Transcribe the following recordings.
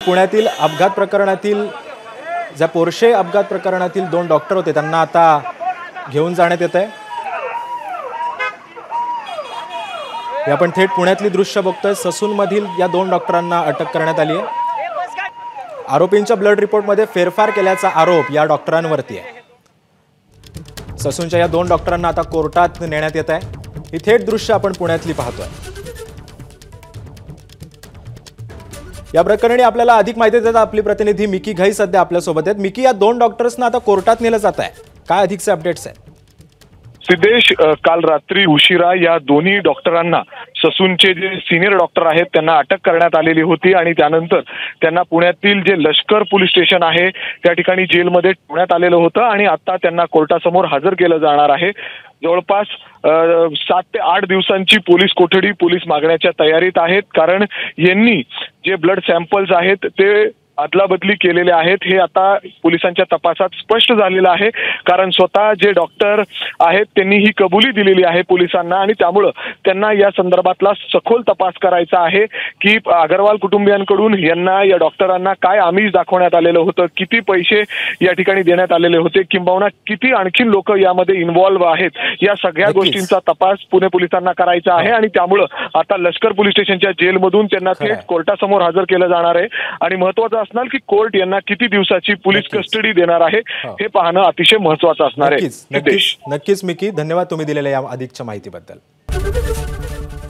पुण्यातील अपघात प्रकरणातील ज्या पोर्शे अपघात प्रकरणातील 2 डॉक्टर होते त्यांना आता घेऊन जाण्यात येत आहे। आपण थेट पुण्यातली दृश्य बघतोय। ससूनमधील या 2 डॉक्टरांना अटक करण्यात आली आहे। आरोपींच्या ब्लड रिपोर्टमध्ये फेरफार केल्याचा आरोप या डॉक्टरांवरती आहे। ससूनच्या या 2 डॉक्टरांना आता कोर्टात नेण्यात येत आहे। ही थेट दृश्य आपण पुण्यातली पाहतोय। या प्रकरणी आपल्याला अधिक माहिती देतात आपली प्रतिनिधी मिकी घाई सध्या आपल्या सोबत आहेत। मिकी, या 2 डॉक्टर्सना आता कोर्टात नेलं जात आहे, काय अधिकचे अपडेट्स आहेत? सिद्धेश, काल रात्री उशिरा या दोन्ही डॉक्टरांना, ससूनचे जे सिनियर डॉक्टर आहेत त्यांना अटक करण्यात आलेली होती आणि त्यानंतर त्यांना पुण्यातील जे लष्कर पोलीस स्टेशन आहे त्या ठिकाणी जेलमध्ये ठेवण्यात आलेलं होतं आणि आता त्यांना कोर्टासमोर हजर केलं जाणार आहे। जवळपास 7 ते 8 दिवसांची पोलीस कोठडी पोलीस मागण्याच्या तयारीत आहेत, कारण यांनी जे ब्लड सॅम्पल्स आहेत ते अदलाबदली केलेले आहेत हे आता पोलिसांच्या तपासात स्पष्ट झालेलं आहे। कारण स्वतः जे डॉक्टर आहेत त्यांनी ही कबुली दिलेली आहे पोलिसांना आणि त्यामुळे त्यांना या संदर्भातला सखोल तपास करायचा आहे की अग्रवाल कुटुंबियांकडून यांना, या डॉक्टरांना काय आमिष दाखवण्यात आलेलं होतं, किती पैसे या ठिकाणी देण्यात आलेले होते, किंबहुना किती आणखी लोक यामध्ये इन्व्हॉल्व्ह आहेत, या सगळ्या गोष्टींचा तपास पुणे पोलिसांना करायचा आहे आणि त्यामुळे आता लष्कर पोलीस स्टेशनच्या जेलमधून त्यांना थेट कोर्टासमोर हजर केलं जाणार आहे आणि महत्त्वाचं असणार की कोर्ट यांना किती दिवसाची पोलीस कस्टडी देणार आहे हे पाहणं अतिशय महत्त्वाचं असणार आहे। नक्कीच मिकी, धन्यवाद तुम्ही दिलेल्या या अधिकच्या माहितीबद्दल।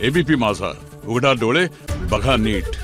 एबीपी माझा, उघडा डोळे बघा नीट।